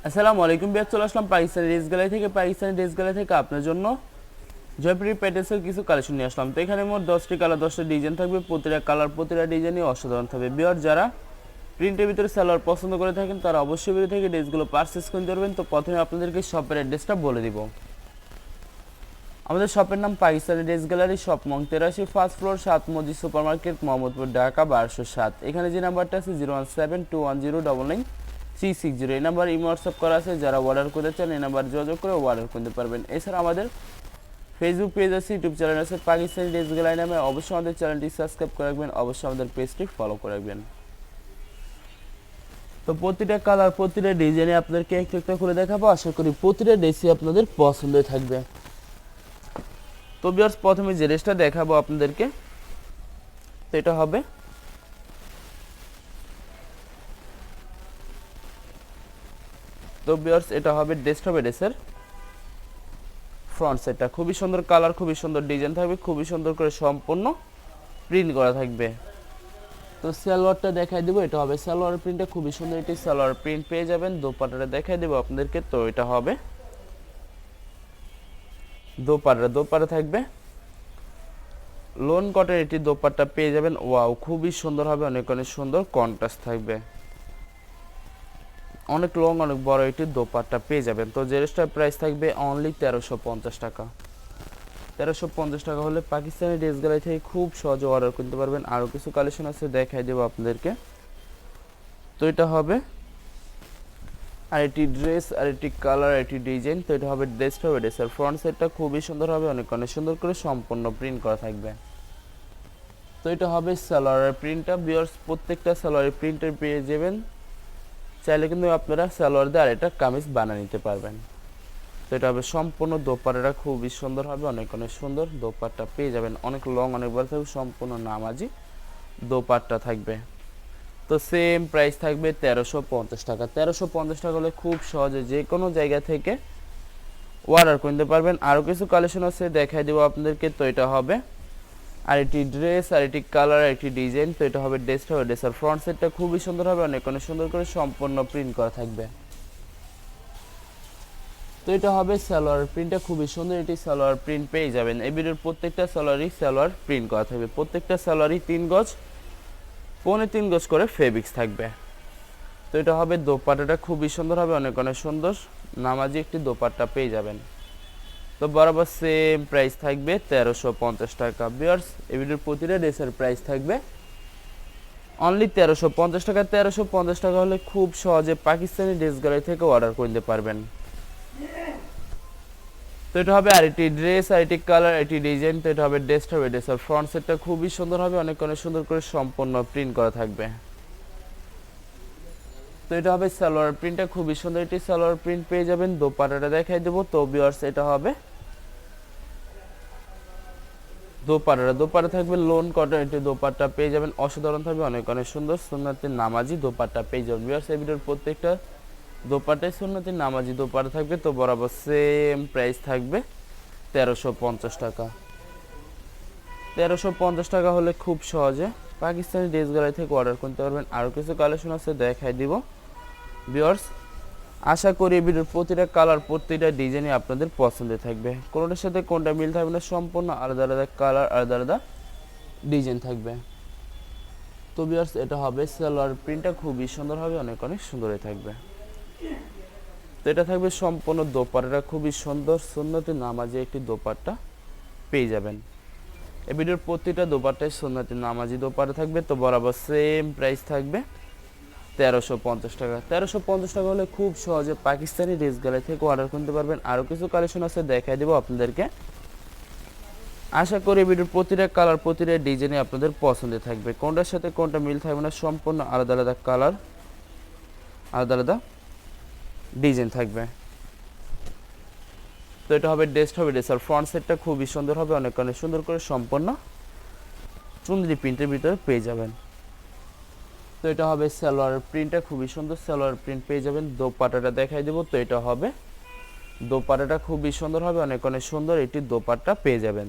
আসসালামু আলাইকুম বিয়ার, চলে আসলাম পাকিস্তানি ড্রেস গ্যালারি থেকে। পাকিস্তানি ড্রেস গ্যালারি থেকে আপনার জন্য জয়পুরি প্যাটেন্সের কিছু কালেকশন নিয়ে আসলাম। তো এখানে মোট 10টি কালার 10টা ডিজাইন থাকবে, প্রতিটা কালার প্রতিটা ডিজাইনই অসাধারণ থাকবে। বিয়ার যারা প্রিন্টের ভিতরে সালোয়ার পছন্দ করে থাকেন তারা অবশ্যই ভিডিও থেকে ড্রেসগুলো পারচেস করে ধরবেন। তো প্রথমে আপনাদেরকে শপের অ্যাড্রেসটা বলে দিব। আমাদের শপের নাম পাকিস্তানি ড্রেস গ্যালারি, শপ নং 83, ফার্স্ট ফ্লোর, 7 মসজিদ সুপার মার্কেট, মোহাম্মদপুর, ঢাকা 1207। এখানে যে নাম্বারটা আছে 01721099360, এই নাম্বার ইমো হোয়াটসঅ্যাপ করা আছে। যারা অর্ডার করতে চান এই নাম্বার যোগাযোগ করে অর্ডার করতে পারবেন। এছাড়া আমাদের ফেসবুক পেজ আছে, ইউটিউব চ্যানেল আছে পাকিস্তানি ড্রেস গ্যালারি নামে। অবশ্যই আমাদের চ্যানেলটি সাবস্ক্রাইব করে রাখবেন, অবশ্যই আমাদের পেজটি ফলো করে রাখবেন। তো প্রতিটা কালার প্রতিটা ডিজাইনে আপনাদেরকে একটু একটা করে দেখাবো। আশা করি প্রতিটা ড্রেসই আপনাদের পছন্দের থাকবে। তো ভিউয়ার্স, প্রথমে যে ড্রেসটা দেখাবো আপনাদেরকে, তো এটা হবে এটা হবে ড্রেসের ফ্রন্ট সাইডটা। খুবই সুন্দর কালার, খুবই সুন্দর ডিজাইন থাকবে, খুবই সুন্দর করে সম্পূর্ণ প্রিন্ট করা থাকবে। তো সালোয়ারটা দেখাই দেবো, এটা হবে সালোয়ার প্রিন্টটা খুবই সুন্দর। এটি সালোয়ার প্রিন্ট পেয়ে যাবেন। দোপাট্টাটা দেখাই দেবো আপনাদেরকে, তো এটা হবে দোপাট্টা থাকবে লোন কটন। এটি দোপাট্টা পেয়ে যাবেন। ওয়াও, খুবই সুন্দর হবে, অনেক অনেক সুন্দর কন্ট্রাস্ট থাকবে, অনেক লং অনেক বড় এটি দোপাট্টা পেয়ে যাবেন। তো ড্রেসটার প্রাইস থাকবে অনলি 1350 টাকা। 1350 টাকা হলে পাকিস্তানি ড্রেস গ্যালারি থেকে খুব সহজে অর্ডার করতে পারবেন। আরও কিছু কালেকশন আছে, দেখাই দেবো আপনাদেরকে। তো এটা হবে আর এটি ড্রেস, আর এটি কালার, এটি ডিজাইন। তো এটা হবে ড্রেসের ফ্রন্ট সাইডটা খুবই সুন্দর হবে, অনেক অনেক সুন্দর করে সম্পূর্ণ প্রিন্ট করা থাকবে। তো এটা হবে সালোয়ারের প্রিন্টটা। ভিউয়ার্স, প্রত্যেকটা সালোয়ারের প্রিন্টের পেয়ে যাবেন। চাইলে কিন্তু আপনারা সালোয়ার দিয়ে আর এটা কামিজ বানিয়ে নিতে পারবেন। তো এটা হবে সম্পূর্ণ দোপাট্টাটা খুবই সুন্দর হবে, অনেক অনেক সুন্দর দোপাট্টা পেয়ে যাবেন। অনেক লং অনেক বড় থাকবে, সম্পূর্ণ নামাজি দোপাট্টা থাকবে। তো সেম প্রাইস থাকবে 1350 টাকা। 1350 টাকা হলে খুব সহজে যে কোনো জায়গা থেকে অর্ডার করতে পারবেন। আরও কিছু কালেকশন আছে, দেখাই দেবো আপনাদেরকে। তো এটা হবে আর এটি ড্রেস, আর এটি কালার, আর এটি ডিজাইন। তো এটা হবে ড্রেসের ফ্রন্ট সাইডটা খুবই সুন্দর হবে, অনেক অনেক সুন্দর করে সম্পূর্ণ প্রিন্ট করা থাকবে। তো এটা হবে সালোয়ার প্রিন্টটা খুবই সুন্দর। এটি সালোয়ার প্রিন্ট পেয়ে যাবেন। এই ভিডিওর প্রত্যেকটা সালোয়ার প্রিন্ট করা থাকবে। প্রত্যেকটা সালোয়ারই 3 গজ, পৌনে 3 গজ করে ফেব্রিক্স থাকবে। তো এটা হবে দোপাট্টাটা খুবই সুন্দর হবে, অনেক অনেক সুন্দর নামাজি একটি দোপাট্টা পেয়ে যাবেন। তো বরাবর সেম প্রাইস থাকবে 1350 টাকা। ভিউয়ার্স, এই ভিডিওর প্রতিটা ড্রেসের প্রাইস থাকবে অনলি 1350 টাকা। 1350 টাকা হলে খুব সহজে পাকিস্তানি ড্রেস গ্যালারি থেকে অর্ডার করতে পারবেন। তো এটা হবে আর এটি ড্রেস, আর এটি কালার, এটি ডিজাইন। তো এটা হবে ড্রেসের ফ্রন্ট সেটটা খুবই সুন্দর হবে, অনেক অনেক সুন্দর করে সম্পূর্ণ প্রিন্ট করা থাকবে। তো এটা হবে সালোয়ার প্রিন্টটা খুবই সুন্দর। এটি সালোয়ার প্রিন্ট পেয়ে যাবেন। দোপাট্টাটা দেখাই দেবো। তো ভিউয়ার্স, এটা হবে দোপাট্টা থাকবে লোন কটন। এটি দোপাট্টা পেয়ে যাবেন, অসাধারণ থাকবে, অনেক অনেক সুন্দর সুন্নতি নামাজি দোপাট্টা পেয়ে যাবেন। ভিউয়ার্স, এই ভিডিওর প্রত্যেকটা দোপাট্টায় সুন্নতি নামাজি দোপাট্টা থাকবে। তো বরাবর সেম প্রাইস থাকবে 1350 টাকা। 1350 টাকা হলে খুব সহজে পাকিস্তানি ড্রেস গ্যালারি থেকে অর্ডার করতে পারবেন। আরও কিছু কালেকশন আছে, দেখাই দিব। ভিউয়ার্স, আশা করি ভিডিওর প্রতিটা কালার প্রতিটা ডিজাইনই আপনাদের পছন্দের থাকবে। কোনোটার সাথে কোনটা মিল থাকবে না, সম্পূর্ণ আলাদা আলাদা কালার, আলাদা আলাদা ডিজাইন থাকবে। তো ভিউয়ার্স, এটা হবে সালোয়ার প্রিন্টটা খুবই সুন্দর হবে, অনেক অনেক সুন্দরই থাকবে। তো এটা থাকবে সম্পূর্ণ দোপাট্টাটা খুবই সুন্দর সুন্নতি নামাজি একটি দোপাট্টা পেয়ে যাবেন। এই ভিডিওর প্রতিটা দোপাট্টায় সুন্নতি নামাজি দোপাট্টা থাকবে। তো বরাবর সেম প্রাইস থাকবে 1350 টাকা। 1350 টাকা হলে খুব সহজে পাকিস্তানি ড্রেস গ্যালারি থেকে অর্ডার করতে পারবেন। আরও কিছু কালেকশন আছে, দেখাই দেবো আপনাদেরকে। আশা করি ভিডিওর প্রতিটা কালার প্রতিটা ডিজাইনে আপনাদের পছন্দের থাকবে। কোনটার সাথে কোনটা মিল থাকবে না, সম্পূর্ণ আলাদা আলাদা কালার, আলাদা আলাদা ডিজাইন থাকবে। তো এটা হবে ড্রেসের ফ্রন্ট সেটটা খুবই সুন্দর হবে, অনেক অনেক সুন্দর করে সম্পূর্ণ চুনরি প্রিন্টের ভিতরে পেয়ে যাবেন। তো এটা হবে সালোয়ার প্রিন্টটা খুবই সুন্দর, সালোয়ার প্রিন্ট পেয়ে যাবেন। দোপাট্টাটা দেখাই দেবো। তো এটা হবে দোপাট্টাটা খুবই সুন্দর হবে, অনেক অনেক সুন্দর এটি দোপাট্টা পেয়ে যাবেন।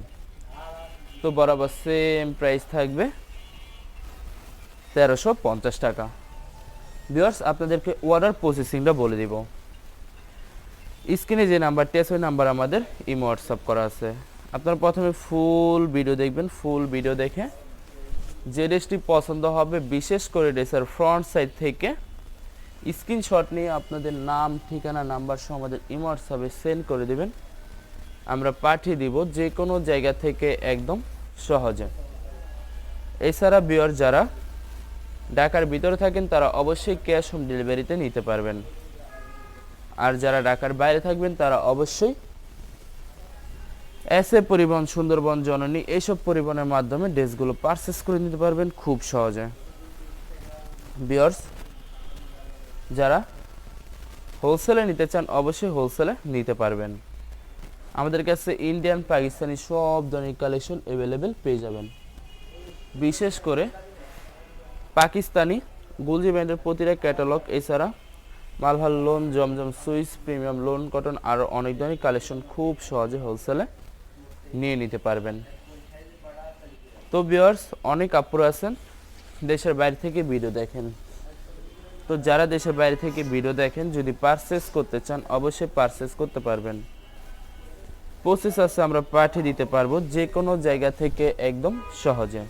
তো বরাবর সেম প্রাইস থাকবে 1350 টাকা। ভিউয়ার্স, আপনাদেরকে অর্ডার প্রসেসিংটা বলে দিব। স্ক্রিনে যে নাম্বারটি আছে ওই নাম্বার আমাদের ইমো হোয়াটসঅ্যাপ করা আছে। আপনারা প্রথমে ফুল ভিডিও দেখবেন, ফুল ভিডিও দেখে যে ড্রেসটি পছন্দ হবে, বিশেষ করে ড্রেসের ফ্রন্ট সাইড থেকে স্ক্রিনশট নিয়ে আপনাদের নাম, ঠিকানা, নাম্বার সহ আমাদের ইমো হোয়াটসঅ্যাপে সেন্ড করে দেবেন। আমরা পাঠিয়ে দিব যে কোনো জায়গা থেকে একদম সহজে। এছাড়া ভিউয়ার যারা ঢাকার ভিতরে থাকেন তারা অবশ্যই ক্যাশ হোম ডেলিভারিতে নিতে পারবেন, আর যারা ঢাকার বাইরে থাকবেন তারা অবশ্যই এসএ পরিবহন, সুন্দরবন, জননী এইসব পরিবহনের মাধ্যমে ড্রেসগুলো পারচেস করে নিতে পারবেন খুব সহজে। ভিউয়ার্স যারা হোলসেলে নিতে চান অবশ্যই হোলসেলে নিতে পারবেন। আমাদের কাছে ইন্ডিয়ান, পাকিস্তানি সব ধরনের কালেকশন অ্যাভেলেবেল পেয়ে যাবেন। বিশেষ করে পাকিস্তানি গুলজি ব্র্যান্ডের প্রতিটা ক্যাটালগ, এছাড়া মালহার লোন, জমজম সুইস, প্রিমিয়াম লোন কটন, আরও অনেক ধরনের কালেকশন খুব সহজে হোলসেলে নিয়ে নিতে পারবেন। তো ভিউয়ার্স অনেক আপুরা আছেন দেশের বাইরে থেকে ভিডিও দেখেন, তো যারা দেশের বাইরে থেকে ভিডিও দেখেন যদি পারচেস করতে চান অবশ্যই পারচেস করতে পারবেন। প্রসেস আছে, আমরা পাঠিয়ে দিতে পারবো যে কোনো জায়গা থেকে একদম সহজে।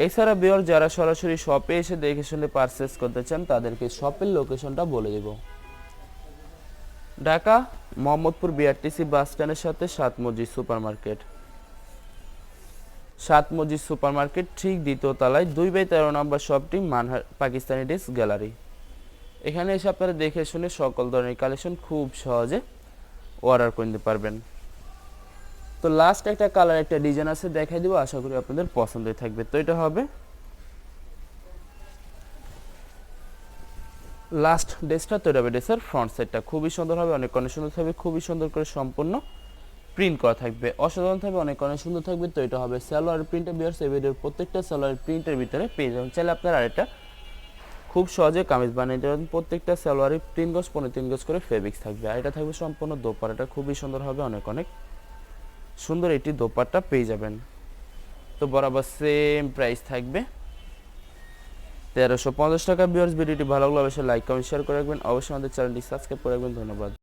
এছাড়া ভিউয়ার যারা সরাসরি শপে এসে দেখে শুনে পারচেস করতে চান তাদেরকে শপের লোকেশনটা বলে দেব। ঢাকা মোহাম্মদপুর বিআরটিসি বাস স্ট্যান্ডের সাথে 7 মসজিদ সুপার মার্কেট, 7 মসজিদ সুপার মার্কেট ঠিক দ্বিতীয় তলায় 2/13 নম্বর শপটি মানহার পাকিস্তানি ড্রেস গ্যালারি। এখানে এসে আপনারা দেখে শুনে সকল ধরনের কালেকশন খুব সহজে অর্ডার করে নিতে পারবেন। তো লাস্ট একটা কালার, একটা ডিজাইন আছে দেখাই দিব, আশা করি আপনাদের পছন্দই থাকবে। তো এটা হবে লাস্ট ড্রেসটা, তো এটা হবে ড্রেসের ফ্রন্ট সাইডটা, খুবই সুন্দর হবে, অনেক অনেক সুন্দর থাকবে, খুবই সুন্দর করে সম্পূর্ণ প্রিন্ট করা থাকবে, অসাধারণ থাকবে, অনেক অনেক সুন্দর থাকবে। তো এটা হবে সালোয়ার প্রিন্টের ভিউয়ার্স, এই ভিডিওর প্রত্যেকটা সালোয়ার প্রিন্টের ভিতরে পেয়ে যাবেন। চাইলে আপনারা আরেকটা খুব সহজে কামিজ বানিয়ে দেবেন। প্রত্যেকটা সালোয়ারে 3 গজ 3 গজ করে ফেব্রিক্স থাকবে, আর এটা থাকবে সম্পূর্ণ দোপাট্টা, খুবই সুন্দর হবে, অনেক অনেক সুন্দর এটি দোপাট্টা পেয়ে যাবেন। তো বরাবর সেম প্রাইস থাকবে 1350 টাকা। ভিউয়ার্স ভিডিওটি ভালো লাগলে অবশ্যই লাইক, কমেন্ট, শেয়ার করে রাখবেন, অবশ্যই আমাদের চ্যানেলটি সাবস্ক্রাইব করে রাখবেন। ধন্যবাদ।